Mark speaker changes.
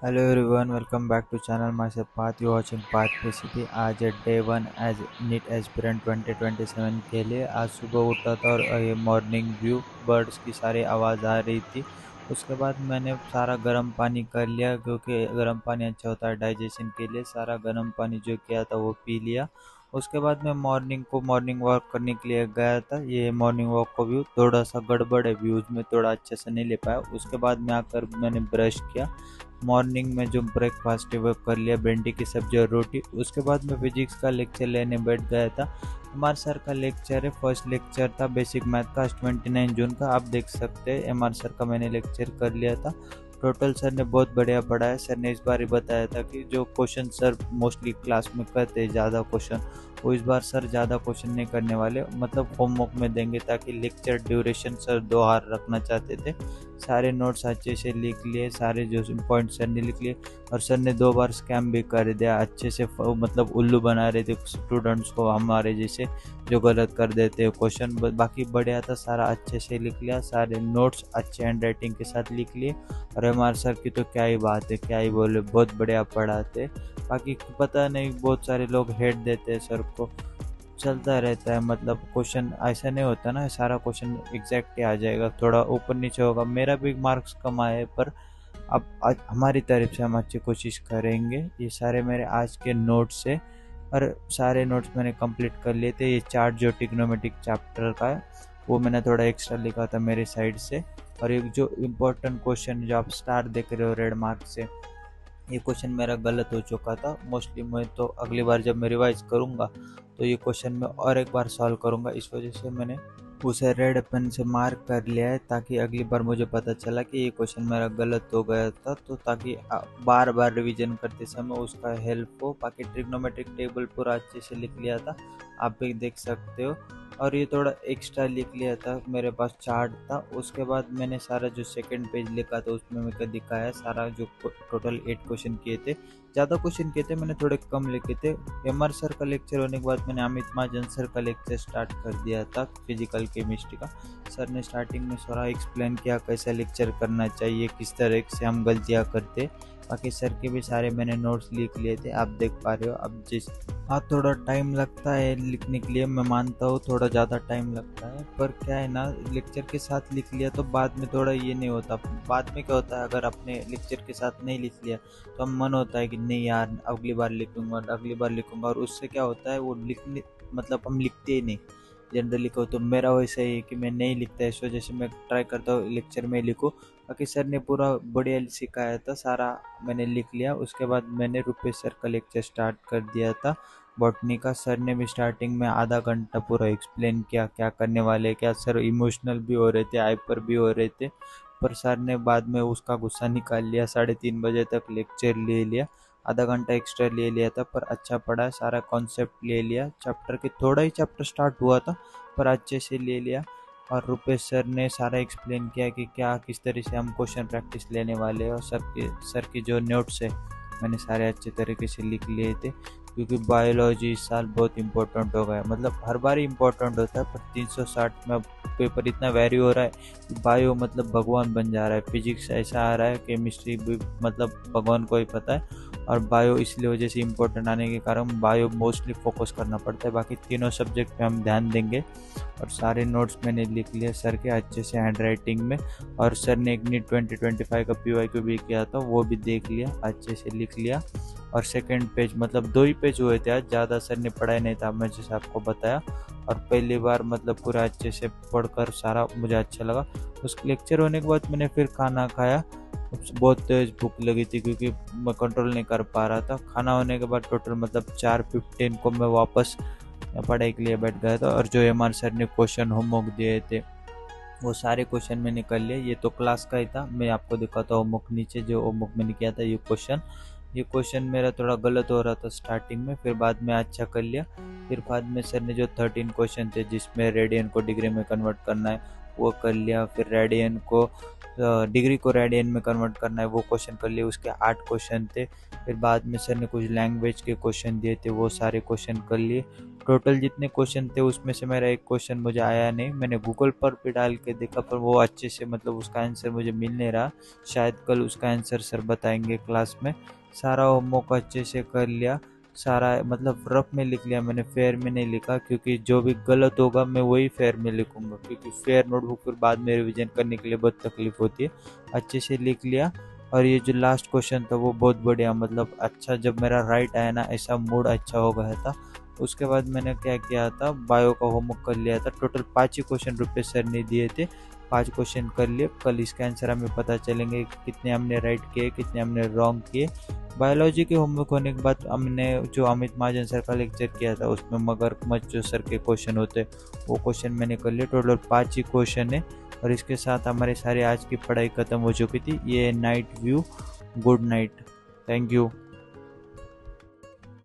Speaker 1: Hello everyone, welcome back to channel myself Path. You watching Path recipe. आज है day 1 as NEET aspirant 2027 के लिए। आज सुबह उठा था और ये मॉर्निंग व्यू बर्ड्स की सारी आवाज़ आ रही थी। उसके बाद मैंने सारा गर्म पानी कर लिया क्योंकि गर्म पानी अच्छा होता है डाइजेशन के लिए। सारा गर्म पानी जो किया था वो पी लिया। उसके बाद मैं मॉर्निंग वॉक करने के लिए गया था। ये मॉर्निंग वॉक का व्यू थोड़ा सा गड़बड़ है, व्यूज़ में थोड़ा अच्छे से नहीं ले पाया। उसके बाद में आकर मैंने ब्रश किया। मॉर्निंग में जो ब्रेकफास्ट है वो कर लिया, भिंडी की सब्जी और रोटी। उसके बाद मैं फिजिक्स का लेक्चर लेने बैठ गया था। एमआर सर का लेक्चर है, फर्स्ट लेक्चर था बेसिक मैथ का 29 जून का। आप देख सकते हैं एमआर सर का मैंने लेक्चर कर लिया था। टोटल सर ने बहुत बढ़िया पढ़ाया। सर ने इस बार ही बताया था कि जो क्वेश्चन सर मोस्टली क्लास में करते हैं ज़्यादा क्वेश्चन, वो इस बार सर ज़्यादा क्वेश्चन नहीं करने वाले, मतलब होमवर्क में देंगे, ताकि लेक्चर ड्यूरेशन सर 2 आवर रखना चाहते थे। सारे नोट्स अच्छे से लिख लिए, सारे जो पॉइंट सर ने लिख लिए। और सर ने 2 बार स्कैम भी कर दिया अच्छे से, मतलब उल्लू बना रहे थे स्टूडेंट्स को हमारे जैसे, जो गलत कर देते क्वेश्चन। बाकी बढ़िया था, सारा अच्छे से लिख लिया, सारे नोट्स अच्छे हैंड राइटिंग के साथ लिख लिए। और हमारे सर की तो क्या ही बात है, क्या ही बोले, बहुत बढ़िया पढ़ाते। बाकी पता नहीं, बहुत सारे लोग हेट देते हैं सर को, चलता रहता है। मतलब क्वेश्चन ऐसा नहीं होता ना सारा क्वेश्चन एग्जैक्ट ही आ जाएगा, थोड़ा ऊपर नीचे होगा। मेरा भी मार्क्स कम आए, पर अब आज हमारी तरफ से हम अच्छी कोशिश करेंगे। ये सारे मेरे आज के नोट्स है और सारे नोट्स मैंने कंप्लीट कर लिए थे। ये चार्ट जो ट्रिग्नोमेट्रिक चैप्टर का है वो मैंने थोड़ा एक्स्ट्रा लिखा था मेरे साइड से। और एक जो इम्पोर्टेंट क्वेश्चन जो आप स्टार देख रहे हो रेड मार्क से, ये क्वेश्चन मेरा गलत हो चुका था मोस्टली। मैं तो अगली बार जब मैं रिवाइज करूँगा तो ये क्वेश्चन मैं और एक बार सॉल्व करूँगा, इस वजह से मैंने उसे रेड पेन से मार्क कर लिया है, ताकि अगली बार मुझे पता चला कि ये क्वेश्चन मेरा गलत हो गया था, तो ताकि बार बार रिवीजन करते समय उसका हेल्प हो। बाकी ट्रिग्नोमेट्रिक टेबल पूरा अच्छे से लिख लिया था, आप भी देख सकते हो। और ये थोड़ा एक्स्ट्रा लिख लिया था, मेरे पास चार्ट था। उसके बाद मैंने सारा जो सेकंड पेज लिखा था उसमें मैं दिखाया सारा, जो टोटल 8 क्वेश्चन किए थे। ज़्यादा क्वेश्चन किए थे, मैंने थोड़े कम लिखे थे। एमआर सर का लेक्चर होने के बाद मैंने अमित महाजन सर का लेक्चर स्टार्ट कर दिया था फिजिकल केमिस्ट्री का। सर ने स्टार्टिंग में सारा एक्सप्लेन किया कैसा लेक्चर करना चाहिए, किस तरह से हम गलतियाँ करते। बाकी सर के भी सारे मैंने नोट्स लिख लिए थे, आप देख पा रहे हो। अब जिस थोड़ा टाइम लगता है लिखने के लिए, मैं मानता हूँ थोड़ा ज़्यादा टाइम लगता है, पर क्या है ना, लेक्चर के साथ लिख लिया तो बाद में थोड़ा ये नहीं होता। बाद में क्या होता है, अगर अपने लेक्चर के साथ नहीं लिख लिया तो हम मन होता है कि नहीं यार अगली बार लिखूंगा, अगली बार लिखूंगा, और उससे क्या होता है वो लिखने, मतलब हम लिखते ही नहीं जनरली को। तो मेरा वैसा ही है कि मैं नहीं लिखता, इस वजह से मैं ट्राई करता हूँ लेक्चर में लिखूँ। बाकी सर ने पूरा बढ़िया सिखाया था, सारा मैंने लिख लिया। उसके बाद मैंने रुपेश सर का लेक्चर स्टार्ट कर दिया था बॉटनी का। सर ने भी स्टार्टिंग में आधा घंटा पूरा एक्सप्लेन किया क्या करने वाले क्या। सर इमोशनल भी हो रहे थे, हाइपर भी हो रहे थे, पर सर ने बाद में उसका गुस्सा निकाल लिया। 3:30 बजे तक लेक्चर ले लिया, आधा घंटा एक्स्ट्रा ले लिया था, पर अच्छा पढ़ा, सारा कॉन्सेप्ट ले लिया। चैप्टर के थोड़ा ही चैप्टर स्टार्ट हुआ था, पर अच्छे से ले लिया। और रुपेश सर ने सारा एक्सप्लेन किया कि क्या किस तरह से हम क्वेश्चन प्रैक्टिस लेने वाले हैं। और सर की जो नोट्स है मैंने सारे अच्छे तरीके से लिख लिए थे, क्योंकि बायोलॉजी इस साल बहुत इंपॉर्टेंट हो गया है। मतलब हर बार ही इंपॉर्टेंट होता है, पर 360 में पेपर इतना वैरी हो रहा है कि बायो मतलब भगवान बन जा रहा है। फिजिक्स ऐसा आ रहा है, केमिस्ट्री भी मतलब भगवान को ही पता है। और बायो इसलिए वजह से इम्पोर्टेंट आने के कारण बायो मोस्टली फोकस करना पड़ता है। बाकी तीनों सब्जेक्ट पे हम ध्यान देंगे। और सारे नोट्स मैंने लिख लिए सर के अच्छे से हैंड राइटिंग में। और सर ने एक नीट 2025 का PYQ भी किया था, वो भी देख लिया, अच्छे से लिख लिया। और सेकंड पेज मतलब 2 ही पेज हुए थे आज, ज़्यादा सर ने पढ़ाई नहीं था, मैं जैसे आपको बताया। और पहली बार मतलब पूरा अच्छे से पढ़कर सारा मुझे अच्छा लगा। उस लेक्चर होने के बाद मैंने फिर खाना खाया। बहुत तेज भूख लगी थी क्योंकि मैं कंट्रोल नहीं कर पा रहा था। खाना होने के बाद टोटल मतलब 4:15 को मैं वापस पढ़ाई के लिए बैठ गया था। और जो एमआर सर ने क्वेश्चन होमवर्क दिए थे वो सारे क्वेश्चन मैंने कर लिए। ये तो क्लास का ही था, मैं आपको दिखाता हूँ होमवर्क, नीचे जो होमवर्क मैंने किया था ये क्वेश्चन मेरा थोड़ा गलत हो रहा था स्टार्टिंग में, फिर बाद में अच्छा कर लिया। फिर बाद में सर ने जो 13 क्वेश्चन थे जिसमें रेडियन को डिग्री में कन्वर्ट करना है वो कर लिया। फिर रेडियन को डिग्री को रेडियन में कन्वर्ट करना है वो क्वेश्चन कर लिए, उसके 8 क्वेश्चन थे। फिर बाद में सर ने कुछ लैंग्वेज के क्वेश्चन दिए थे, वो सारे क्वेश्चन कर लिए। टोटल जितने क्वेश्चन थे उसमें से मेरा एक क्वेश्चन मुझे आया नहीं, मैंने गूगल पर भी डाल के देखा पर वो अच्छे से मतलब उसका आंसर मुझे मिल नहीं रहा। शायद कल उसका आंसर सर बताएंगे क्लास में। सारा होमवर्क अच्छे से कर लिया, सारा मतलब रफ में लिख लिया मैंने, फेयर में नहीं लिखा, क्योंकि जो भी गलत होगा मैं वही फेयर में लिखूंगा, क्योंकि फेयर नोटबुक फिर बाद में रिवीजन करने के लिए बहुत तकलीफ होती है। अच्छे से लिख लिया। और ये जो लास्ट क्वेश्चन था वो बहुत बढ़िया, मतलब अच्छा, जब मेरा राइट आया ना ऐसा मूड अच्छा हो गया था। उसके बाद मैंने क्या किया था, बायो का होमवर्क कर लिया था। टोटल 5 ही क्वेश्चन रुपये सर ने दिए थे, 5 क्वेश्चन कर लिए। कल इसका आंसर हमें पता चलेंगे कितने हमने राइट किए कितने हमने रॉन्ग किए। बायोलॉजी के होमवर्क होने के बाद हमने जो अमित महाजन सर का लेक्चर किया था उसमें मगरमच्छ जो सर के क्वेश्चन होते वो क्वेश्चन मैंने कर लिए। टोटल 5 ही क्वेश्चन है और इसके साथ हमारी सारी आज की पढ़ाई खत्म हो चुकी थी। ये night view, good night, thank you.